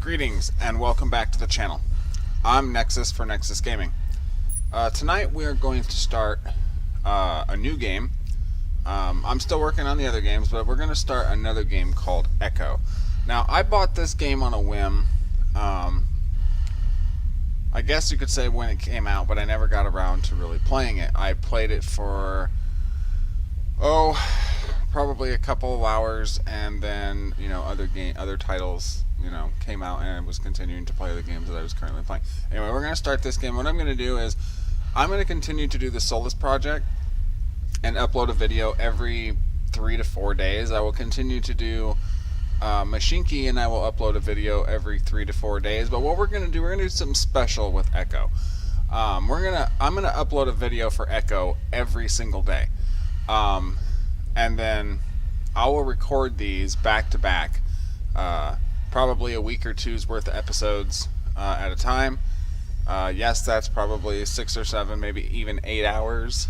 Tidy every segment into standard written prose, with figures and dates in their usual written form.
Greetings and welcome back to the channel. I'm Nexus for Nexus Gaming. Tonight we are going to start a new game. I'm still working on the other games, but we're going to start another game called Echo. Now, I bought this game on a whim. I guess you could say when it came out, but I never got around to really playing it. I played it for, probably a couple of hours, and then, other titles, came out, and I was continuing to play the games that I was currently playing. Anyway, we're going to start this game. What I'm going to do is, I'm going to continue to do the Solus project and upload a video every 3 to 4 days. I will continue to do Mashinki, and I will upload a video every 3 to 4 days. But what we're going to do, we're going to do something special with Echo. I'm going to upload a video for Echo every single day. And then I will record these back to back, probably a week or two's worth of episodes at a time. Yes, that's probably 6 or 7, maybe even 8 hours,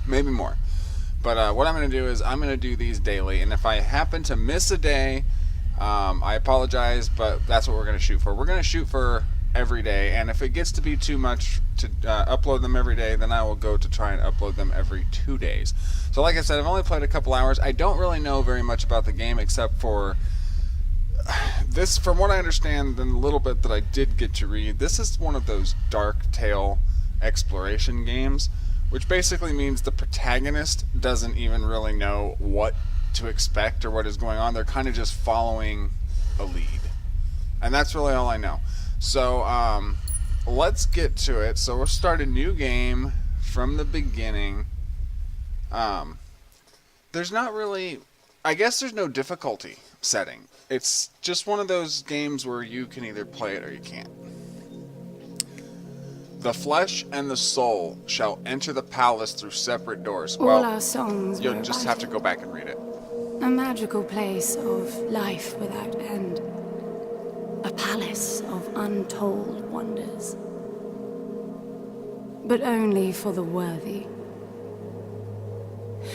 maybe more. But what I'm going to do is I'm going to do these daily, and if I happen to miss a day, I apologize, but that's what we're going to shoot for. We're going to shoot for every day, and if it gets to be too much to upload them every day, then I will go to try and upload them every 2 days. So like I said, I've only played a couple hours. I don't really know very much about the game except for this. From what I understand, the little bit that I did get to read, this is one of those dark tale exploration games, which basically means the protagonist doesn't even really know what to expect or what is going on. They're kind of just following a lead, and that's really all I know. So let's get to it. So we'll start a new game from the beginning. There's not really, I guess there's no difficulty setting. It's just one of those games where you can either play it or you can't. The flesh and the soul shall enter the palace through separate doors. All our songs you'll just have to go back and read it. A magical place of life without end. A palace of untold wonders. But only for the worthy.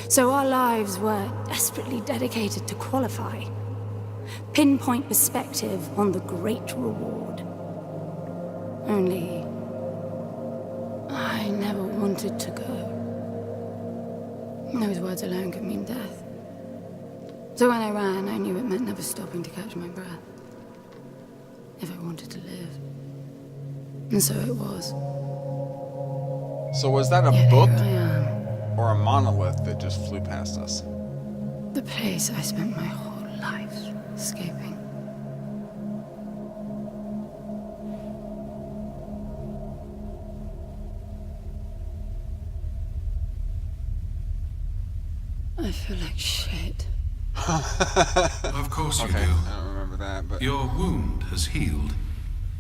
So our lives were desperately dedicated to qualify. Pinpoint perspective on the great reward. Only I never wanted to go. Those words alone could mean death. So when I ran, I knew it meant never stopping to catch my breath. If I wanted to live. And so it was. So was that a Yet book here I am. or a monolith that just flew past us? The place I spent my whole life escaping. I feel like shit. Of course you do. I don't remember that, but Your wound has healed.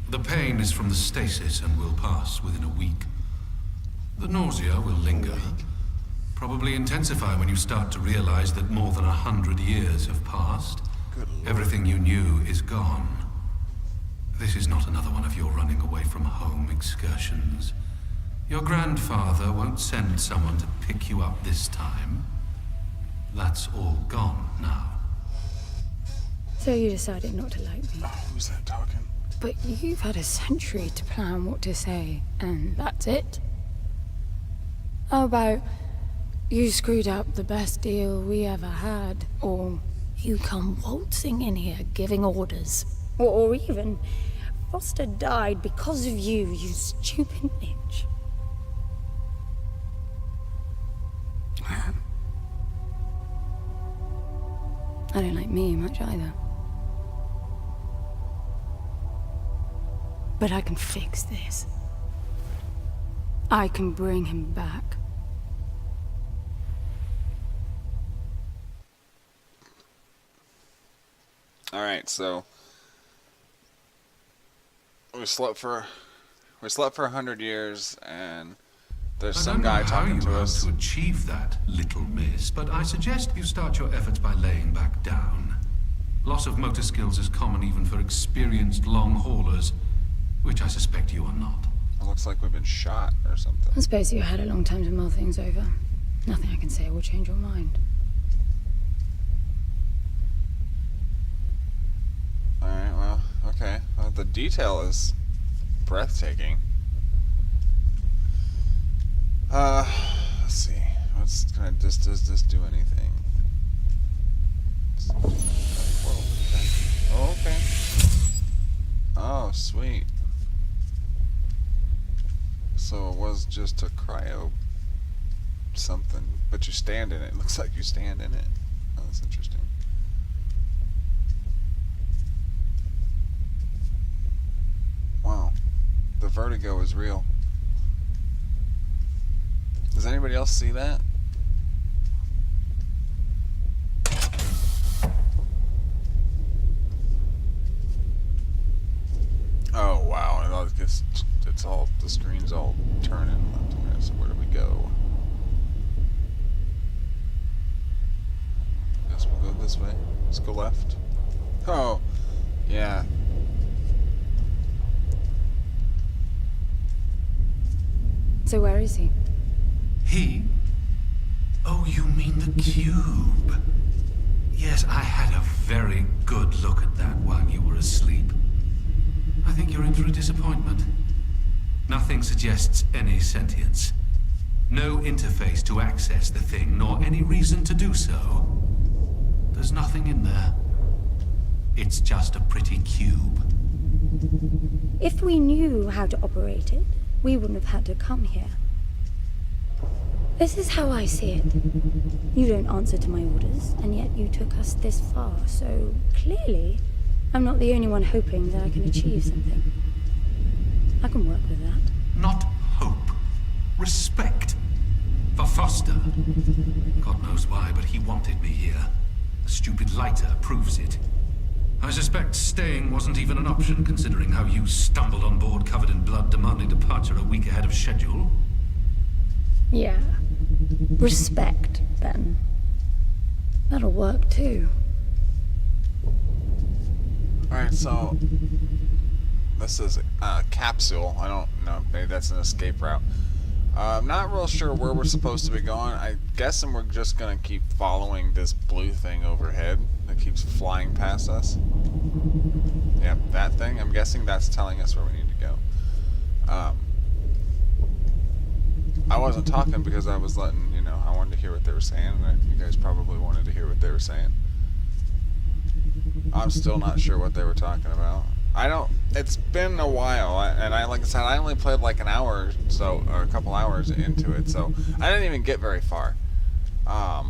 The pain is from the stasis and will pass within a week. The nausea will linger. Probably intensify when you start to realize that more than 100 years have passed. Good Lord. Everything you knew is gone. This is not another one of your running away from home excursions. Your grandfather won't send someone to pick you up this time. That's all gone now. So you decided not to like me. Who's that talking? But you've had a century to plan what to say, and that's it? How about you screwed up the best deal we ever had, or you come waltzing in here giving orders, or even Foster died because of you, you stupid bitch. I don't like me much either. But I can fix this. I can bring him back. Alright, so we slept for 100 years, and there's some guy talking to us. To achieve that, little miss, but I suggest you start your efforts by laying back down. Loss of motor skills is common even for experienced long haulers, which I suspect you are not. It looks like we've been shot or something. I suppose you had a long time to mull things over. Nothing I can say will change your mind. Alright, well, The detail is breathtaking. Let's see. What's gonna does this do anything? Whoa, okay. Oh, okay. Oh, sweet. So it was just a cryo something, but you stand in it. It looks like you stand in it. Oh, that's interesting. Wow. The vertigo is real. Does anybody else see that? Oh wow, it's all, the screen's all turning left and right, so where do we go? Guess we'll go this way. Let's go left. Oh, yeah. So where is he? He? Oh, you mean the cube? Yes, I had a very good look at that while you were asleep. I think you're in for a disappointment. Nothing suggests any sentience. No interface to access the thing, nor any reason to do so. There's nothing in there. It's just a pretty cube. If we knew how to operate it, we wouldn't have had to come here. This is how I see it. You don't answer to my orders, and yet you took us this far, so clearly I'm not the only one hoping that I can achieve something. I can work with that. Not hope. Respect. For Foster. God knows why, but he wanted me here. The stupid lighter proves it. I suspect staying wasn't even an option, considering how you stumbled on board covered in blood, demanding departure a week ahead of schedule. Yeah. Respect, then. That'll work, too. Alright, so this is a capsule. I don't know, maybe that's an escape route. I'm not real sure where we're supposed to be going. I'm guessing we're just going to keep following this blue thing overhead that keeps flying past us. Yep, that thing. I'm guessing that's telling us where we need to go. I wasn't talking because I was letting, I wanted to hear what they were saying, and you guys probably wanted to hear what they were saying. I'm still not sure what they were talking about. It's been a while, and like I said, I only played like an hour or so, or a couple hours into it, so I didn't even get very far. I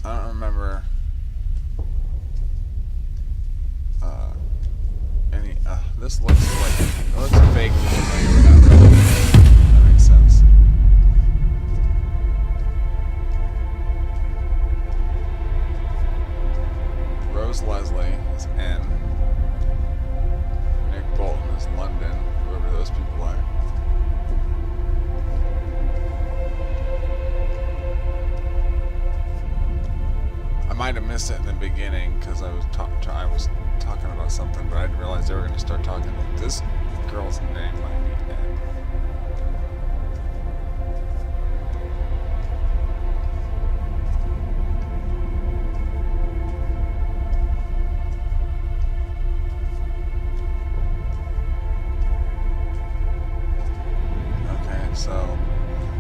don't remember this looks vaguely familiar without really. That makes sense. Rose Leslie is N. Nick Bolton is London, whoever those people are. I might have missed it in the beginning because I was talking about something, but I didn't realize they were going to start talking. This girl's name might be N. Okay, so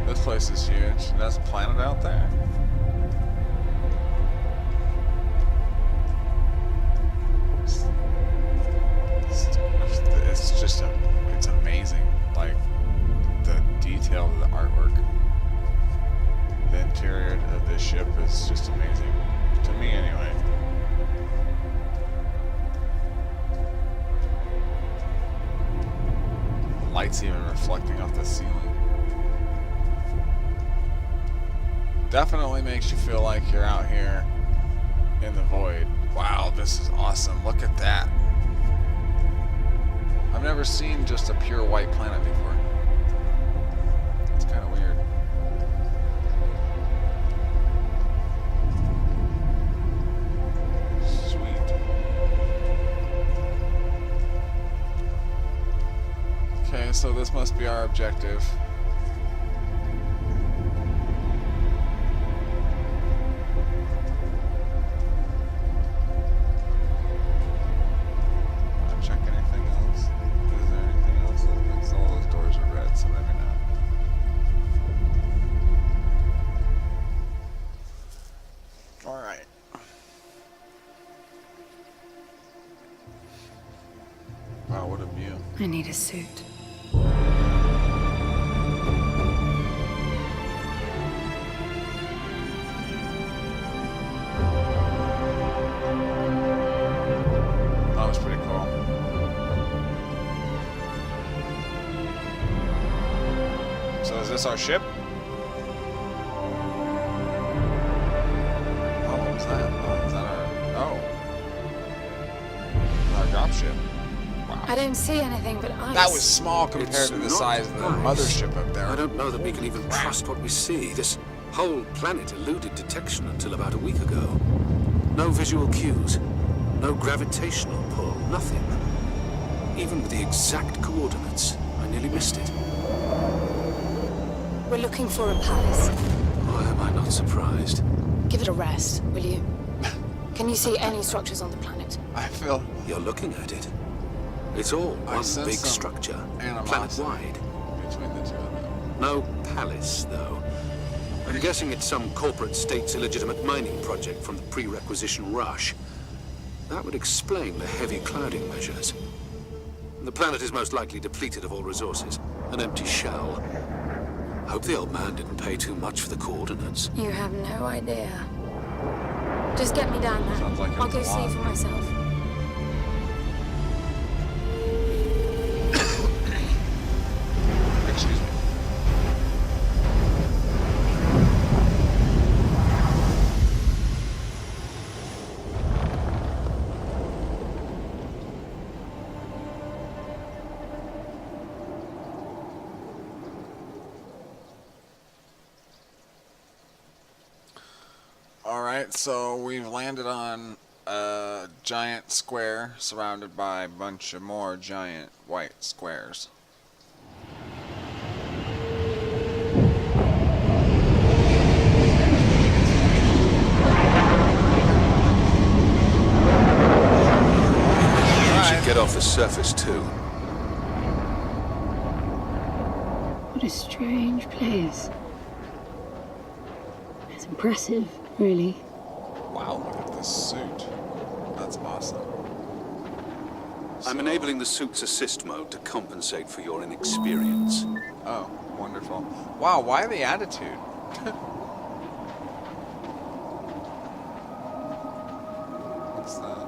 this place is huge. That's a planet out there. It's amazing, like the detail of the artwork. The interior of this ship is just amazing, to me anyway. The light's even reflecting off the ceiling. Definitely makes you feel like you're out here in the void. Wow, this is awesome. Look at that. I've never seen just a pure white planet before. It's kind of weird. Sweet. Okay, so this must be our objective. I need a suit. That was pretty cool. So is this our ship? Oh, what was that? Oh, is that our dropship? Wow. I don't see anything but ice. That was small compared It's to the not size of the ice. mothership up there. I don't know that we can even trust what we see. This whole planet eluded detection until about a week ago. No visual cues, no gravitational pull, nothing. Even with the exact coordinates, I nearly missed it. We're looking for a palace. Why am I not surprised? Give it a rest, will you? Can you see any structures on the planet? I feel You're looking at it. It's all I one sense big some structure, animosity planet-wide. between the two of them. No palace, though. I'm guessing it's some corporate state's illegitimate mining project from the pre-requisition rush. That would explain the heavy clouding measures. The planet is most likely depleted of all resources. An empty shell. Hope the old man didn't pay too much for the coordinates. You have no idea. Just get me down there. Sounds like I'll it's go a see lot. for myself. Excuse me. Alright, so we've landed on a giant square surrounded by a bunch of more giant white squares. We should get off the surface, too. What a strange place. It's impressive, really. Wow, look at this suit. That's awesome. I'm enabling the suit's assist mode to compensate for your inexperience. Oh, wonderful. Wow, why the attitude? What's that?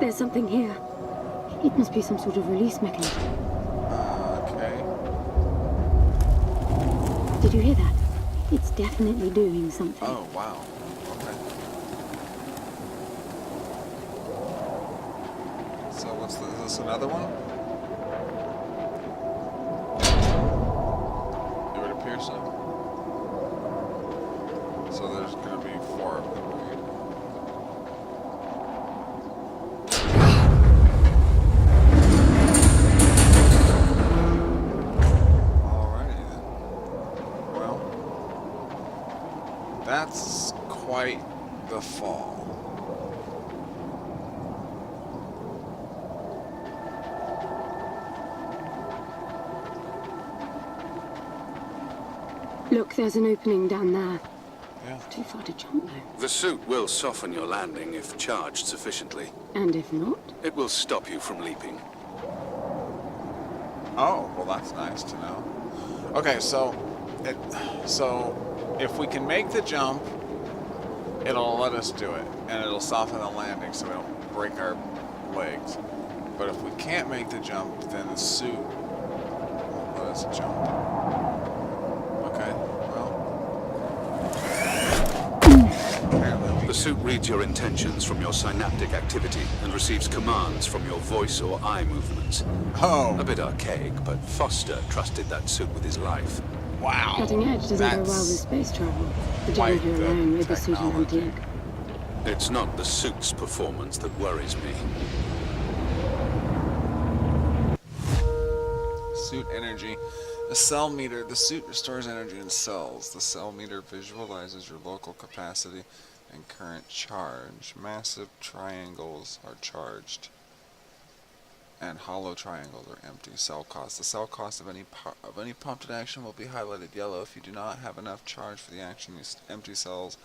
There's something here. It must be some sort of release mechanism. Okay. Did you hear that? It's definitely doing something. Oh, wow. Okay. So what's the, is this another one? It would appear so. So there's going to be 4 of them, right? Alrighty then. Well, that's quite the fall. Look, there's an opening down there. Yeah. Too far to jump, though. The suit will soften your landing if charged sufficiently. And if not? It will stop you from leaping. Oh, well, that's nice to know. Okay, so if we can make the jump, it'll let us do it, and it'll soften the landing so we don't break our legs. But if we can't make the jump, then the suit won't let us jump. Okay, well. Apparently The suit reads your intentions from your synaptic activity and receives commands from your voice or eye movements. Oh, A bit archaic, but Foster trusted that suit with his life. wow. Cutting edge doesn't go well with That's space travel. The quite danger the alone with the suit and technology. antique. It's not the suit's performance that worries me. Suit energy. The cell meter. The suit restores energy in cells. The cell meter visualizes your local capacity and current charge. Massive triangles are charged, and hollow triangles are empty. Cell cost. The cell cost of any pumped action will be highlighted yellow. If you do not have enough charge for the action, these empty cells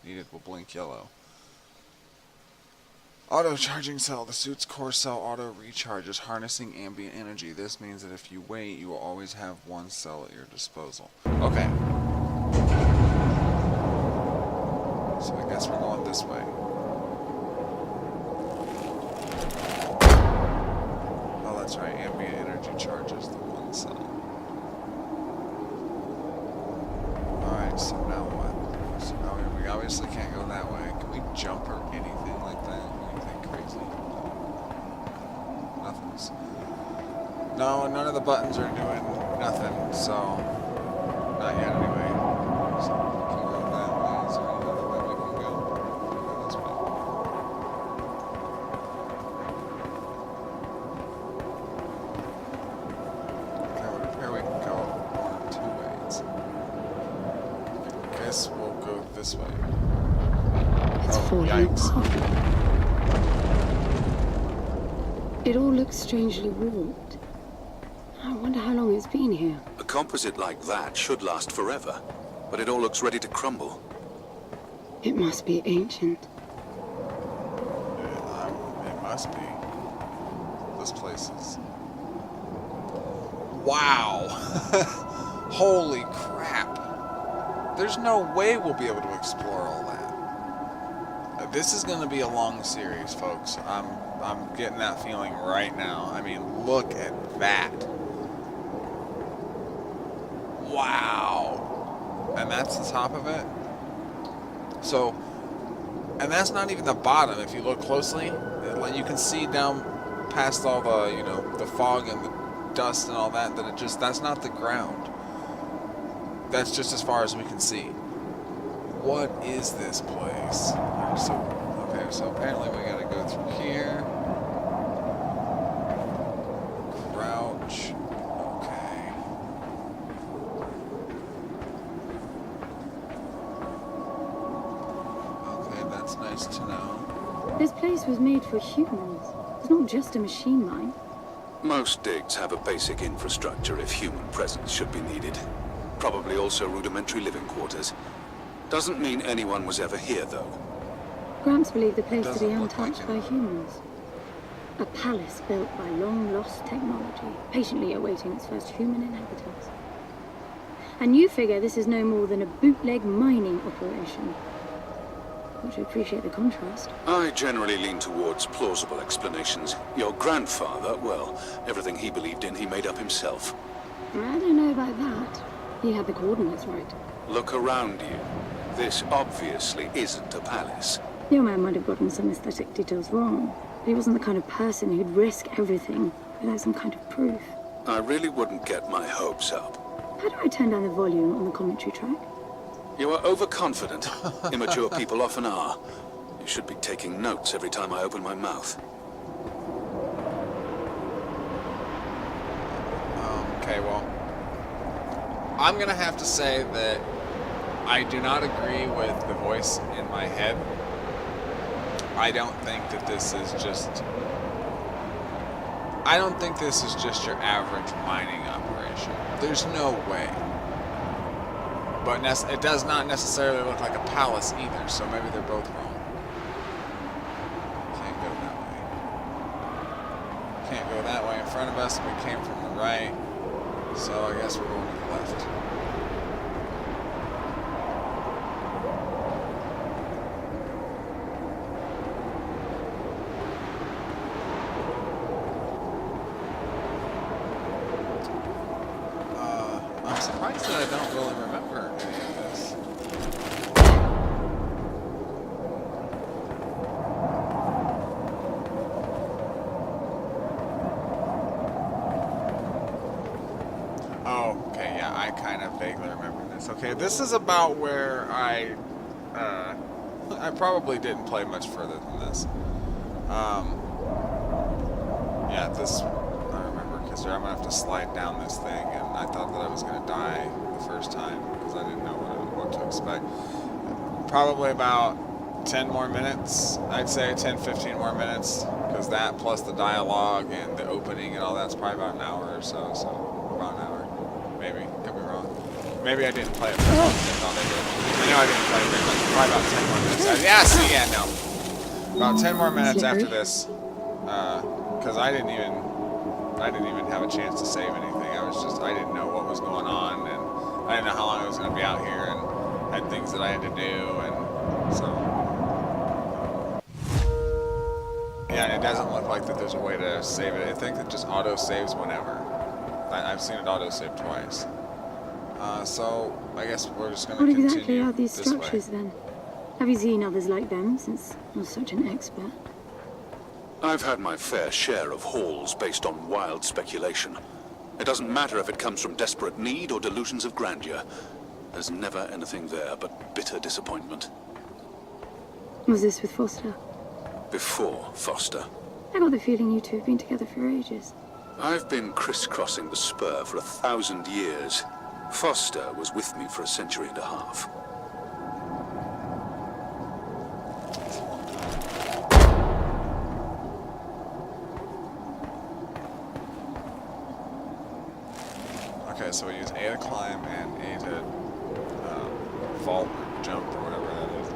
needed will blink yellow. Auto charging cell. The suit's core cell auto recharges, harnessing ambient energy. This means that if you wait, you will always have one cell at your disposal. Okay. So I guess we're going this way. Oh, that's right. Ambient energy charges the one cell. Alright, so now what? So now we obviously can't go that way. Can we jump or anything like that? Anything crazy? Nothing's. No, none of the buttons are doing nothing, so. Not yet, anyway. So we can go that way. Is there any other way we can go? Go this way. Okay, well, here we can go one of two ways. I guess we'll go this way. It's Oh, falling yikes. apart. It all looks strangely warped. I wonder how long it's been here. A composite like that should last forever, but it all looks ready to crumble. It must be ancient. It must be. This place is. Wow! Holy crap! There's no way we'll be able to explore all that. This is going to be a long series, folks. I'm getting that feeling right now. I mean, look at that. Wow! And that's the top of it. So, and that's not even the bottom. If you look closely, you can see down past all the, the fog and the dust and all that, that's not the ground. That's just as far as we can see. What is this place? So apparently we gotta go through here. Crouch. Okay. Okay, that's nice to know. This place was made for humans. It's not just a machine mine. Most digs have a basic infrastructure if human presence should be needed. Probably also rudimentary living quarters. Doesn't mean anyone was ever here, though. Gramps believed the place to be Doesn't look like untouched by it. humans. A palace built by long-lost technology, patiently awaiting its first human inhabitants. And you figure this is no more than a bootleg mining operation. Would you appreciate the contrast? I generally lean towards plausible explanations. Your grandfather, well, everything he believed in, he made up himself. I don't know about that. He had the coordinates right. Look around you. This obviously isn't a palace. Your man might have gotten some aesthetic details wrong, but he wasn't the kind of person who'd risk everything without some kind of proof. I really wouldn't get my hopes up. How do I turn down the volume on the commentary track? You are overconfident. Immature people often are. You should be taking notes every time I open my mouth. Okay, well, I'm gonna have to say that I do not agree with the voice in my head. I don't think that this is just. I don't think this is just your average mining operation. There's no way. But it does not necessarily look like a palace either, so maybe they're both wrong. Can't go that way. Can't go that way in front of us. We came from the right, so I guess we're going to the left. I'm surprised that I don't really remember any of this. Oh, okay, yeah, I kind of vaguely remember this. Okay, this is about where I probably didn't play much further than this. Yeah, this, I remember, because I'm going to have to slide down this thing, and I thought that I was going to die the first time, because I didn't know what to expect. Probably about 10 more minutes, I'd say 10, 15 more minutes, because that plus the dialogue and the opening and all that's probably about an hour or so, about an hour, maybe, could be wrong. Maybe I didn't play it for long, I thought I did. I know I didn't play it very much, probably about 10 more minutes. Yeah, see, yeah, no. About 10 more minutes Slippery. after this, because I didn't even have a chance to save anything. I didn't know what was going on, and I didn't know how long I was going to be out here, and had things that I had to do, and so. Yeah, it doesn't look like that there's a way to save it. I think it just auto saves whenever. I've seen it auto save twice. So I guess we're just going to What continue exactly are these this structures way. then? Have you seen others like them since you're such an expert? I've had my fair share of halls based on wild speculation. It doesn't matter if it comes from desperate need or delusions of grandeur. There's never anything there but bitter disappointment. Was this with Foster? Before Foster. I got the feeling you two have been together for ages. I've been crisscrossing the spur for 1,000 years. Foster was with me for a century and a half. Okay, so we use A to climb and A to fall or jump or whatever that is.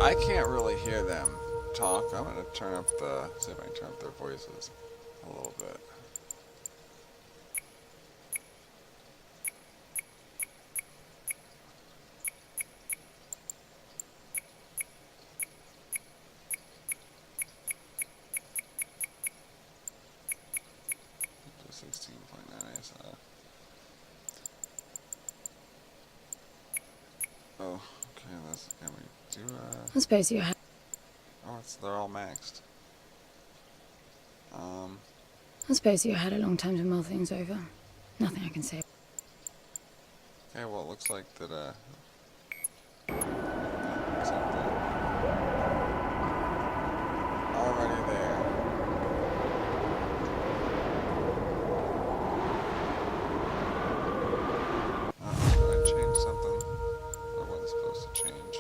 I can't really hear them talk. I'm gonna turn up see if I can turn up their voices a little bit. To 16.9 ASI. Oh, okay, can we do I suppose you had. oh, they're all maxed. I suppose you had a long time to mull things over. Nothing I can say. Okay, well, it looks like that, looks like they're already there. Did I change something that I wasn't supposed to change?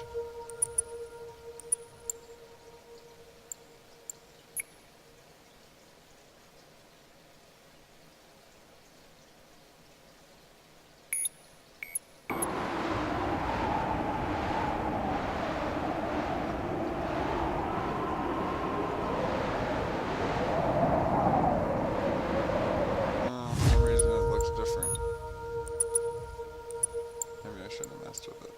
For some reason it looks different. Maybe I shouldn't have messed with it.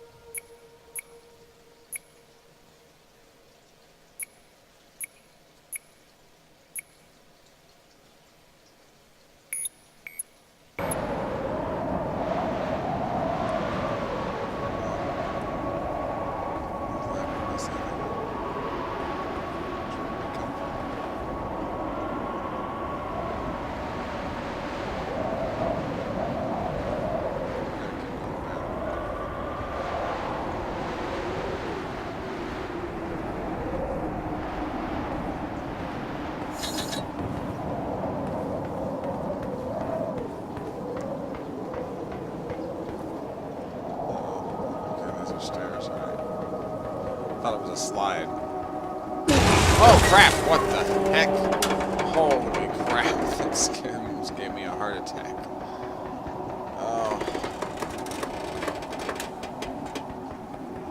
Stairs, alright. Thought it was a slide. Oh crap! What the heck? Holy crap! This almost gave me a heart attack. Oh.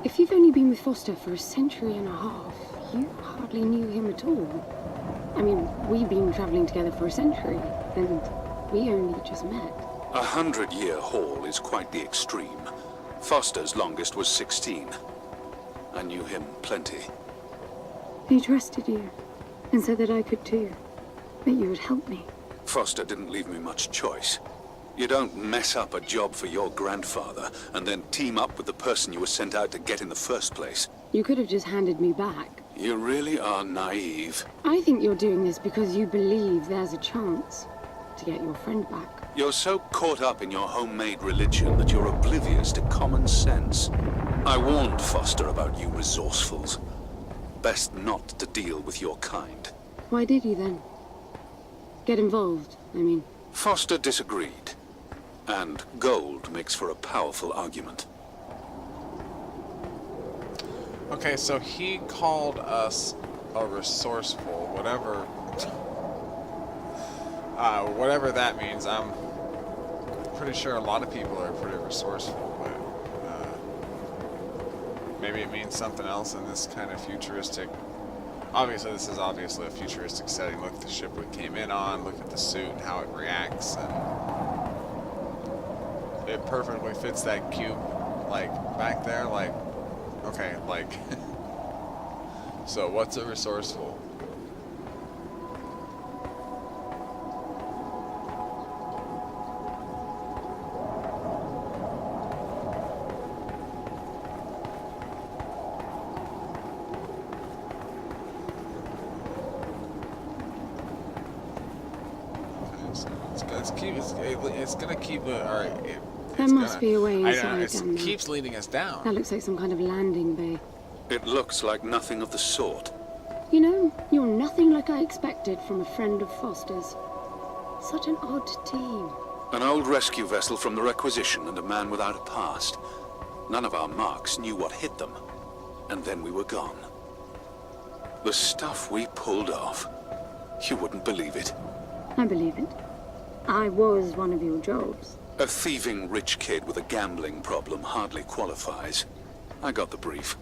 If you've only been with Foster for a century and a half, you hardly knew him at all. I mean, we've been traveling together for a century, and we only just met. 100-year haul is quite the extreme. Foster's longest was 16. I knew him plenty. He trusted you, and said that I could too. That you would help me. Foster didn't leave me much choice. You don't mess up a job for your grandfather and then team up with the person you were sent out to get in the first place. You could have just handed me back. You really are naive. I think you're doing this because you believe there's a chance to get your friend back. You're so caught up in your homemade religion that you're oblivious to common sense. I warned Foster about you resourcefuls. Best not to deal with your kind. Why did you then? Get involved, I mean. Foster disagreed. And gold makes for a powerful argument. Okay, so he called us a resourceful, whatever that means. I'm pretty sure a lot of people are pretty resourceful, but maybe it means something else in this kind of futuristic Obviously, this is obviously a futuristic setting. Look at the ship we came in on. Look at the suit and how it reacts, and it perfectly fits that cube, like back there. Like, okay, like. So what's a resourceful? It's gonna keep it. All right. There must be a way I inside know. down It there. keeps leading us down. That looks like some kind of landing bay. It looks like nothing of the sort. You know, you're nothing like I expected from a friend of Foster's. Such an odd team. An old rescue vessel from the Requisition and a man without a past. None of our marks knew what hit them. And then we were gone. The stuff we pulled off. You wouldn't believe it. I believe it. I was one of your jobs. A thieving rich kid with a gambling problem hardly qualifies. I got the brief.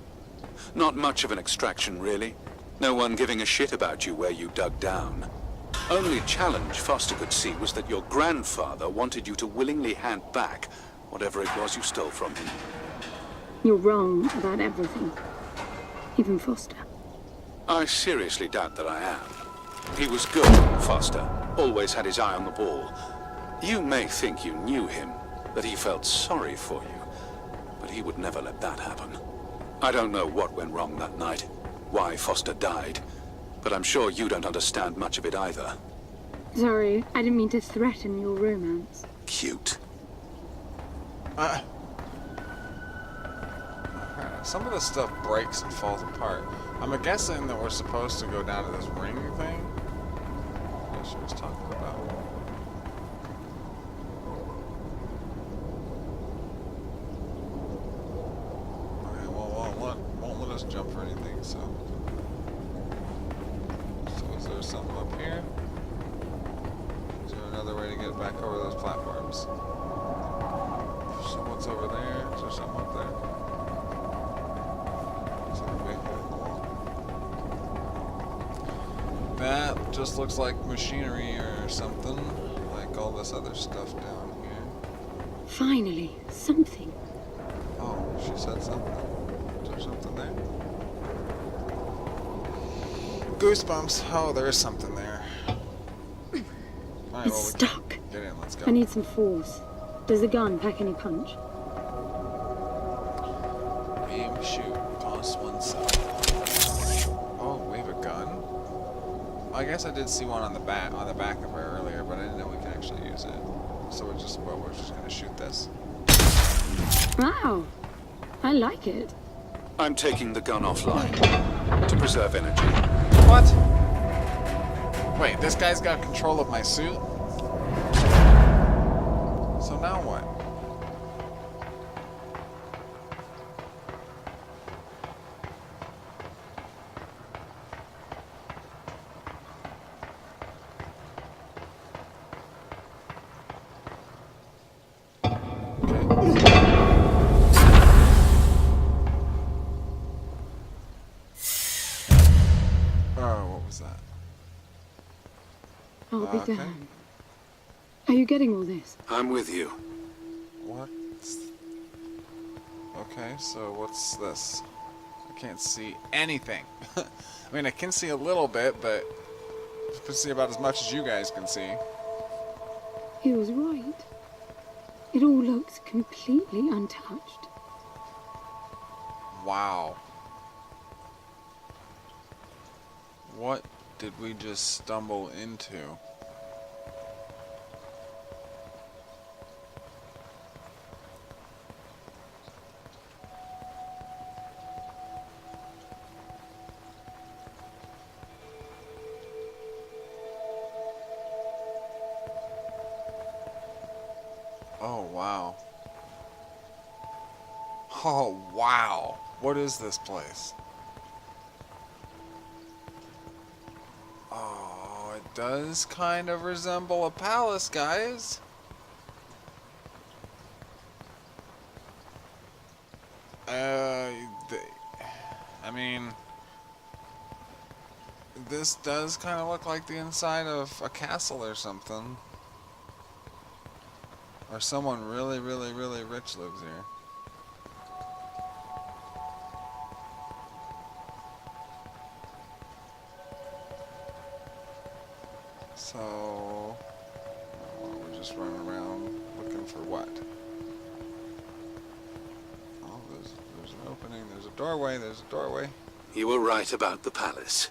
Not much of an extraction, really. No one giving a shit about you where you dug down. Only challenge Foster could see was that your grandfather wanted you to willingly hand back whatever it was you stole from him. You're wrong about everything. Even Foster. I seriously doubt that I am. He was good, Foster. Always had his eye on the ball. You may think you knew him, that he felt sorry for you, but he would never let that happen. I don't know what went wrong that night, why Foster died, but I'm sure you don't understand much of it either. Sorry, I didn't mean to threaten your romance. Cute. Some of this stuff breaks and falls apart. I'm guessing that we're supposed to go down to this ring thing. That she was talking about. Okay, well, won't let us jump for anything, so. So is there something up here? Is there another way to get back over those platforms? So what's over there? Is there something up there? That just looks like machinery or something, like all this other stuff down here. Finally, something. Oh, she said something. Is there something there? Goosebumps. Oh, there is something there. Alright, It's well, stuck. get in, let's go. I need some force. Does the gun pack any punch? Aim, shoot, toss one side. Oh, we have a gun? I guess I did see one on the back of her earlier, but I didn't know we could actually use it. So we're just gonna shoot this. Wow, I like it. I'm taking the gun offline to preserve energy. What? Wait, this guy's got control of my suit? So now what? I'll be Okay. damned. Are you getting all this? I'm with you. What? Okay, so what's this? I can't see anything. I mean, I can see a little bit, but I can see about as much as you guys can see. He was right. It all looks completely untouched. Wow. What did we just stumble into? Oh, wow. Oh, wow. What is this place? Oh, it does kind of resemble a palace, guys. I mean, This does kind of look like the inside of a castle or something. Or someone really, really, really rich lives here. So, we're just running around looking for what? Oh, there's an opening, there's a doorway. You were right about the palace.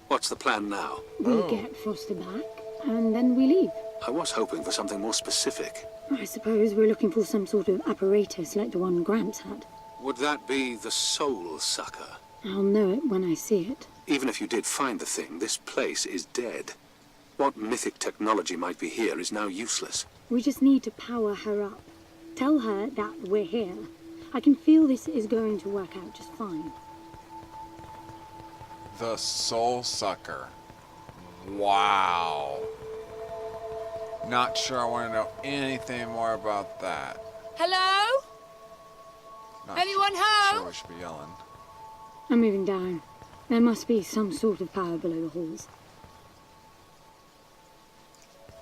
What's the plan now? We Oh. get Foster back, and then we leave. I was hoping for something more specific. I suppose we're looking for some sort of apparatus like the one Gramps had. Would that be the Soul Sucker? I'll know it when I see it. Even if you did find the thing, this place is dead. What mythic technology might be here is now useless. We just need to power her up. Tell her that we're here. I can feel this is going to work out just fine. The Soul Sucker. Wow. Not sure I want to know anything more about that. Hello? Not Anyone sure home? we should be yelling. I'm moving down. There must be some sort of power below the halls.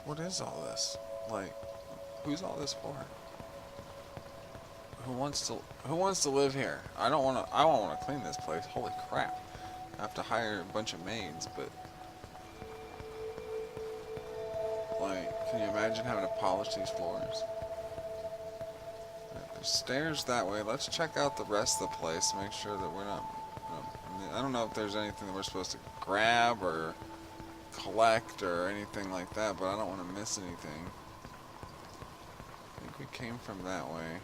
What is all this? Like, who's all this for? Who wants to live here? I don't want to clean this place. Holy crap. I have to hire a bunch of maids, but like, can you imagine having to polish these floors? There's stairs that way. Let's check out the rest of the place to make sure that we're not, I don't know if there's anything that we're supposed to grab or collect or anything like that, but I don't want to miss anything. I think we came from that way.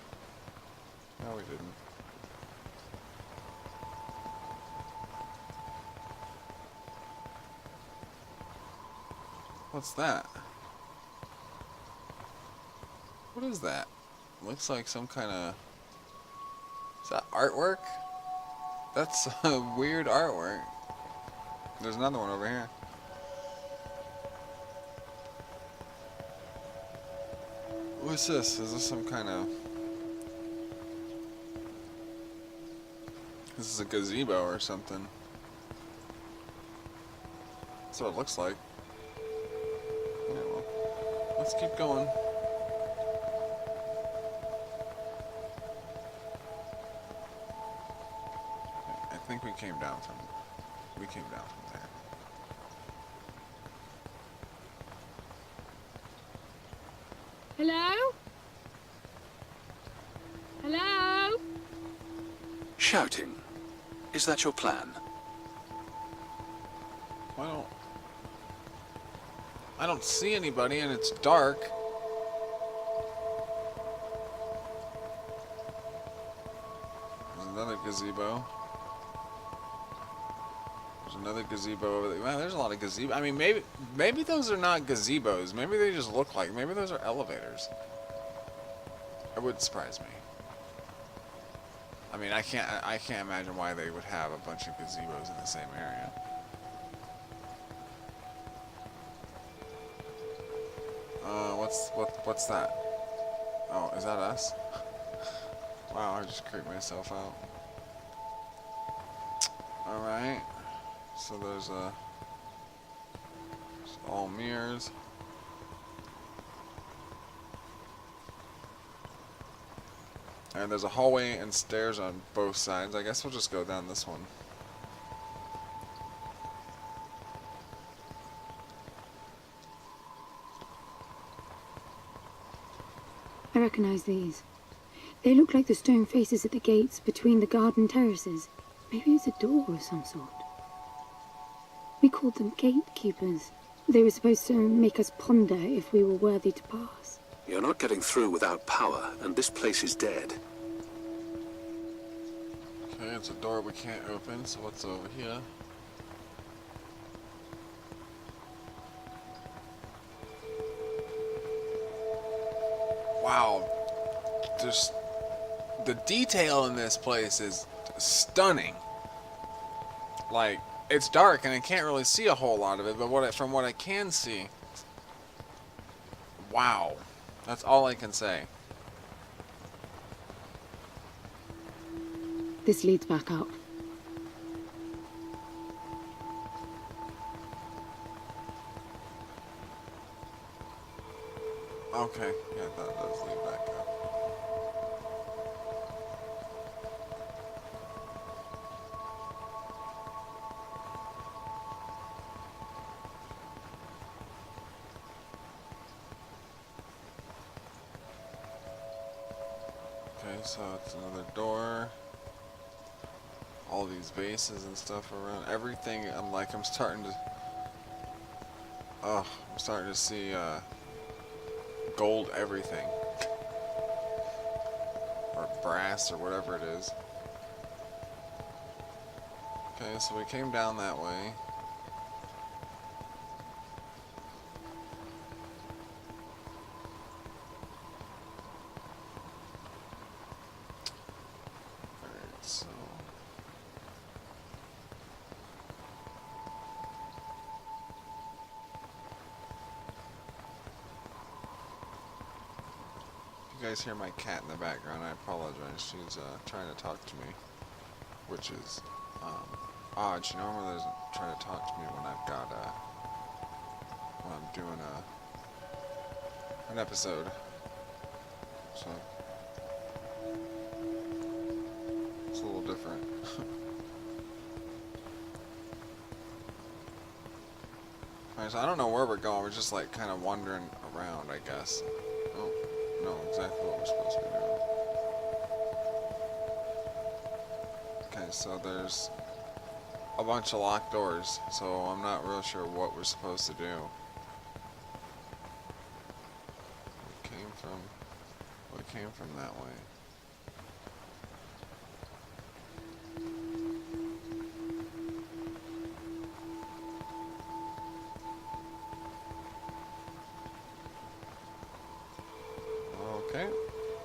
No, we didn't. What's that? What is that? Looks like some kind of... Is that artwork? That's a weird artwork. There's another one over here. What's this? Is this some kind of... This is a gazebo or something. That's what it looks like. Yeah, well, let's keep going. I think we came down from there. Hello? Hello? Shouting. Is that your plan? I don't see anybody and it's dark. There's another gazebo. There's another gazebo over there. Man, there's a lot of gazebo. I mean, maybe those are not gazebos. Maybe they just look like. Maybe those are elevators. It wouldn't surprise me. I mean, I can't imagine why they would have a bunch of gazebos in the same area. What's that? Oh, is that us? Wow, I just creeped myself out. Alright. So there's all mirrors. And there's a hallway and stairs on both sides. I guess we'll just go down this one. I recognize these. They look like the stone faces at the gates between the garden terraces. Maybe it's a door of some sort. We called them gatekeepers. They were supposed to make us ponder if we were worthy to pass. You're not getting through without power, and this place is dead. Okay, it's a door we can't open, so what's over here? Wow. There's... The detail in this place is stunning. Like, it's dark and I can't really see a whole lot of it, but from what I can see... Wow. That's all I can say. This leads back up. Okay, yeah, that does lead back up. Okay, so it's another door. All these bases and stuff around. Everything, I'm starting to... Oh, I'm starting to see, gold everything. Or brass, or whatever it is. Okay, so we came down that way. Alright, so... If you guys hear my cat in the background, I apologize. She's trying to talk to me, which is odd. She normally doesn't try to talk to me when I've got when I'm doing an episode. So it's a little different. Alright, so I don't know where we're going. We're just like kind of wandering around, I guess. Oh, no, exactly what we're supposed to be doing. Okay, so there's a bunch of locked doors, so I'm not real sure what we're supposed to do. We came from that way. Okay,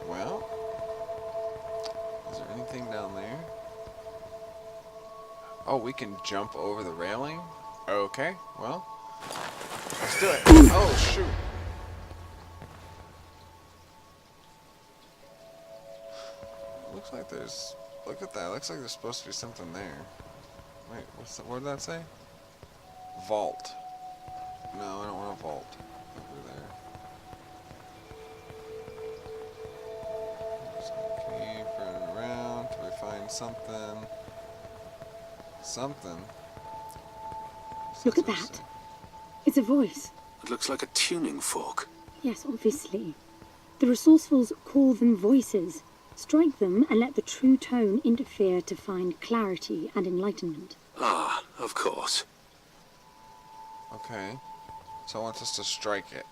well, is there anything down there? Oh, we can jump over the railing? Okay, well, let's do it. Oh, shoot. Looks like there's, look at that, looks like there's supposed to be something there. Wait, what did that say? Vault. No, I don't want a vault over there. Just gonna keep running around till we find something. Something. Look at that. It's a voice. It looks like a tuning fork. Yes, obviously. The resourcefuls call them voices. Strike them and let the true tone interfere to find clarity and enlightenment. Ah, of course. Okay. So it wants us to strike it.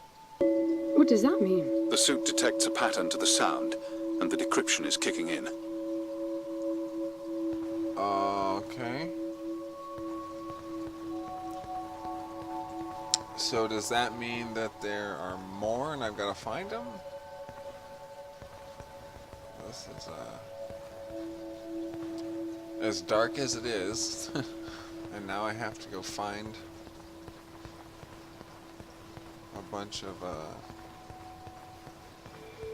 What does that mean? The suit detects a pattern to the sound, and the decryption is kicking in. Okay. So does that mean that there are more and I've got to find them? This is as dark as it is. And now I have to go find a bunch of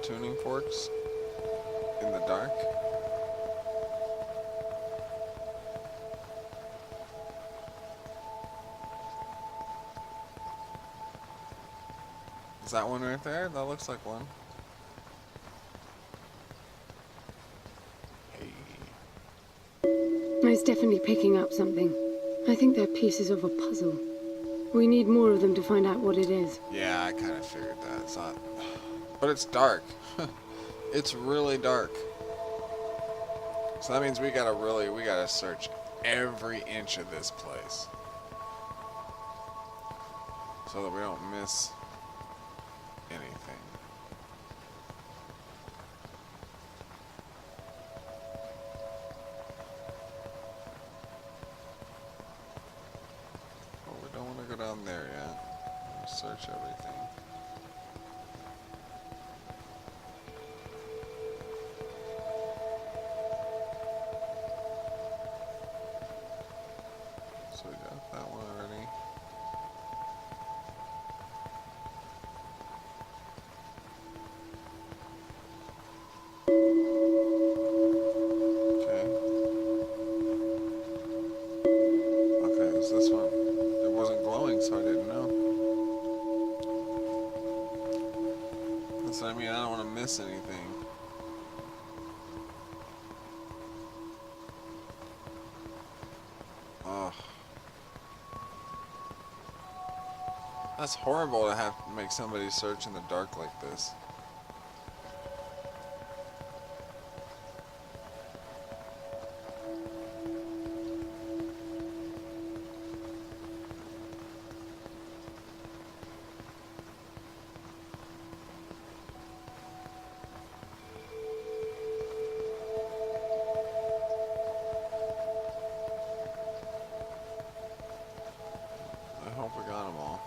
tuning forks in the dark. Is that one right there? That looks like one. Hey. I was definitely picking up something. I think they're pieces of a puzzle. We need more of them to find out what it is. Yeah, I kind of figured that. It's not... But it's dark. It's really dark. So that means we gotta search every inch of this place. So that we don't miss anything. But we don't want to go down there yet. We'll search everything. So we got that one already. Okay. Okay, there's this one. It wasn't glowing, so I didn't know. miss anything. Ugh. That's horrible to have to make somebody search in the dark like this. I hope we got them all.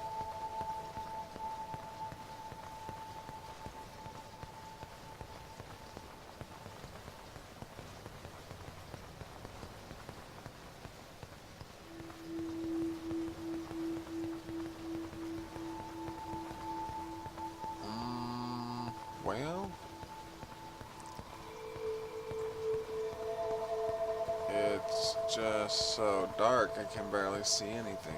Well, it's just so dark I can barely see anything.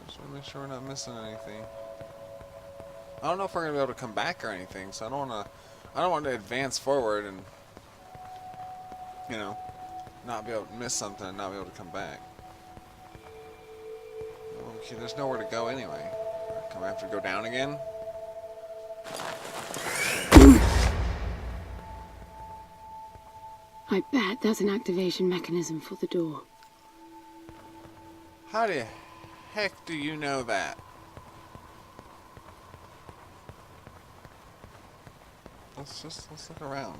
Just want to make sure we're not missing anything. I don't know if we're gonna be able to come back or anything, so I don't want to advance forward and, you know, not be able to miss something and not be able to come back. Okay, there's nowhere to go anyway. Come, I have to go down again? I bet that's an activation mechanism for the door. How the heck do you know that? Let's look around.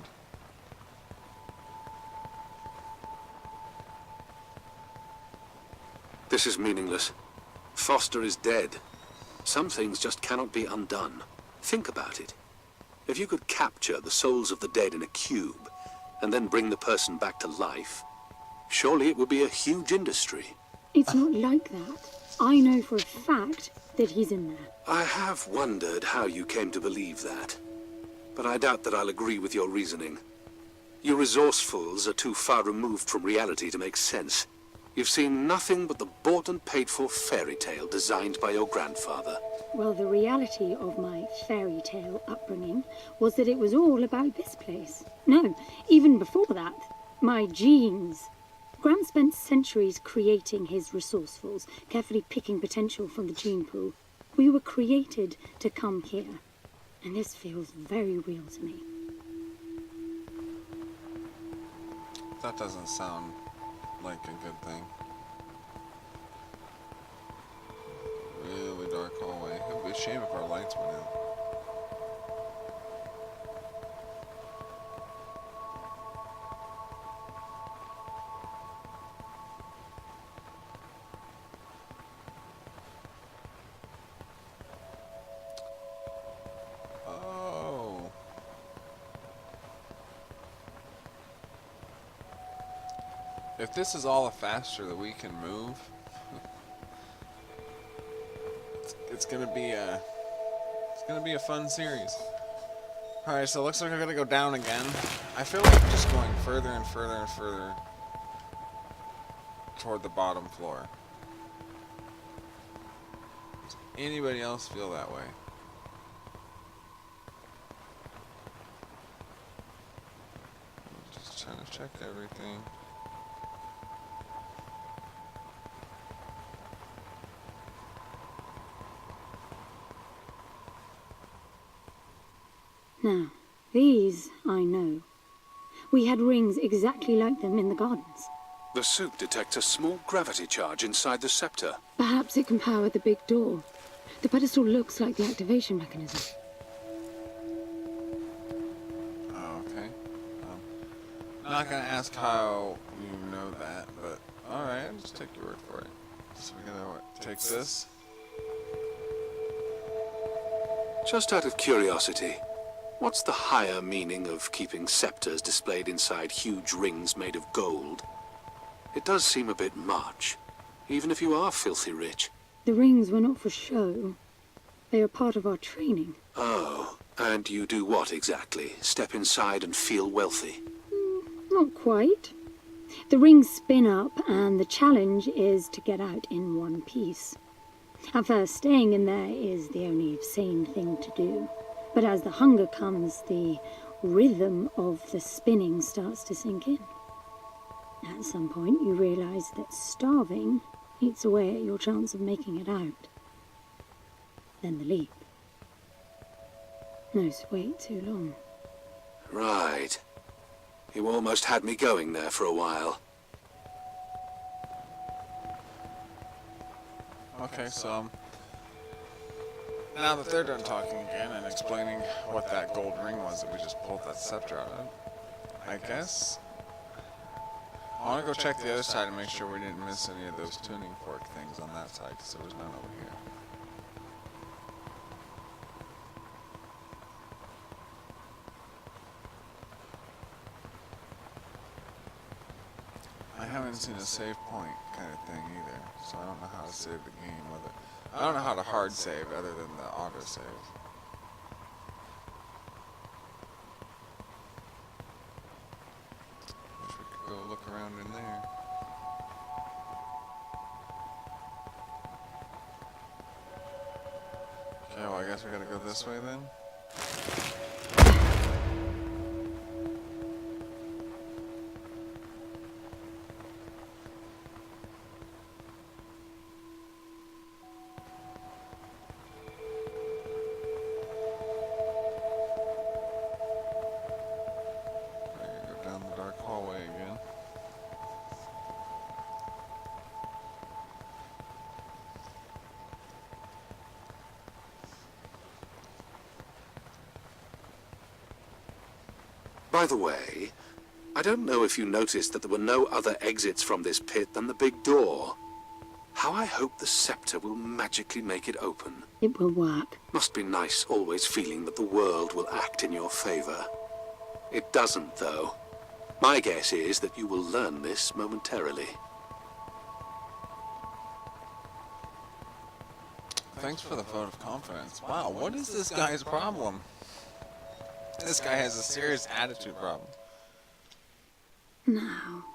This is meaningless. Foster is dead. Some things just cannot be undone. Think about it. If you could capture the souls of the dead in a cube, and then bring the person back to life, surely it would be a huge industry. It's not like that. I know for a fact that he's in there. I have wondered how you came to believe that, but I doubt that I'll agree with your reasoning. You resourcefuls are too far removed from reality to make sense. You've seen nothing but the bought and paid for fairy tale designed by your grandfather. Well, the reality of my fairy tale upbringing was that it was all about this place. No, even before that, my genes. Grant spent centuries creating his resourcefuls, carefully picking potential from the gene pool. We were created to come here, and this feels very real to me. That doesn't sound like a good thing. Really dark hallway. It would be a shame if our lights went out. Oh. If this is all faster that we can move, it's gonna be a fun series. All right, so it looks like we're gonna go down again. I feel like just going further and further and further toward the bottom floor. Does anybody else feel that way? Just trying to check everything. Now, these I know. We had rings exactly like them in the gardens. The suit detects a small gravity charge inside the scepter. Perhaps it can power the big door. The pedestal looks like the activation mechanism. Oh, okay. Not gonna ask how you know that, but alright, I'll just take your word for it. So we're gonna take this. Just out of curiosity, what's the higher meaning of keeping scepters displayed inside huge rings made of gold? It does seem a bit much, even if you are filthy rich. The rings were not for show. They are part of our training. Oh, and you do what exactly? Step inside and feel wealthy? Not quite. The rings spin up, and the challenge is to get out in one piece. At first, staying in there is the only sane thing to do. But as the hunger comes, the rhythm of the spinning starts to sink in. At some point, you realize that starving eats away at your chance of making it out. Then the leap. No, wait too long. Right. You almost had me going there for a while. Okay, so now that they're done talking again and explaining what that gold ring was that we just pulled that scepter out of, I guess I want to go check the other side and make sure we didn't miss any of those tuning fork things on that side, because there was none over here. I haven't seen a save point kind of thing either, so I don't know how to save the game with it. I don't know how to hard save other than the auto save. Wish we could go look around in there. Okay, well I guess we gotta go this way then. Down the dark hallway again. By the way, I don't know if you noticed that there were no other exits from this pit than the big door. How I hope the scepter will magically make it open. It will work. Must be nice always feeling that the world will act in your favor. It doesn't, though. My guess is that you will learn this momentarily. Thanks for the vote of confidence. Wow, what is this guy's problem? This guy has a serious attitude problem. Now,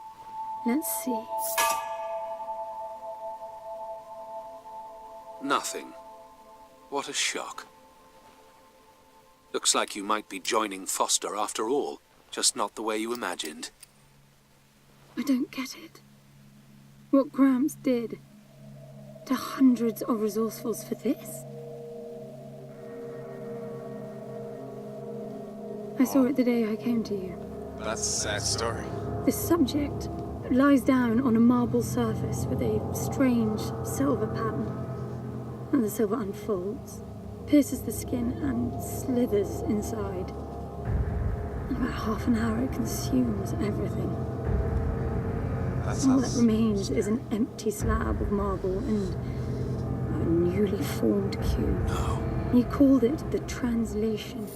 let's see. Nothing. What a shock. Looks like you might be joining Foster after all, just not the way you imagined. I don't get it. What Gramps did to hundreds of resourcefuls for this? I saw it the day I came to you. That's a sad story. The subject lies down on a marble surface with a strange silver pattern. And the silver unfolds, pierces the skin, and slithers inside. In about half an hour, it consumes everything. All that remains is an empty slab of marble and a newly formed cube. No. He called it the translation.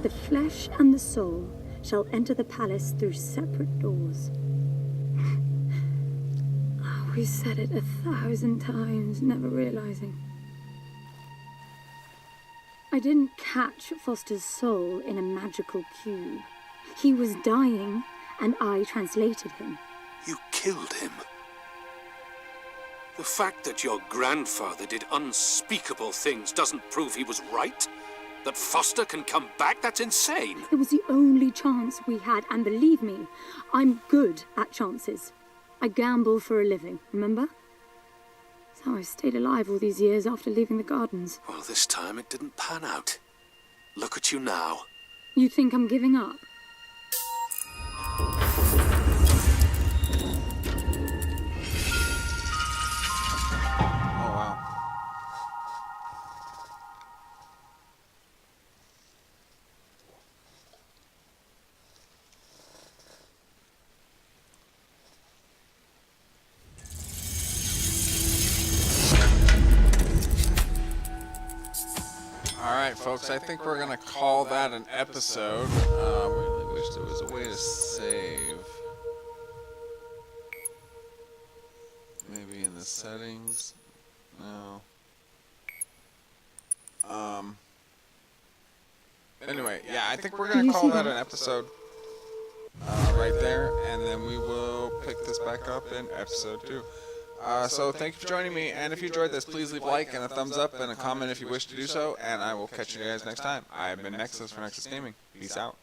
The flesh and the soul shall enter the palace through separate doors. We said it 1,000 times, never realizing. I didn't catch Foster's soul in a magical cube. He was dying, and I translated him. You killed him. The fact that your grandfather did unspeakable things doesn't prove he was right. That Foster can come back, that's insane. It was the only chance we had, and believe me, I'm good at chances. I gamble for a living, remember? That's how I stayed alive all these years after leaving the gardens. Well, this time it didn't pan out. Look at you now. You think I'm giving up? Oh, wow. Alright, folks, I think we're gonna call that an episode. Really wish there was a way to save. Maybe in the settings? No. Anyway, yeah, I think we're gonna call that an episode. right there, and then we will pick this back up in episode 2. So thank you for joining me, and if you enjoyed this, please leave a like and a thumbs up and a comment if you wish to do so, and I will catch you guys next time. I have been Nexus for Nexus Gaming. Peace out.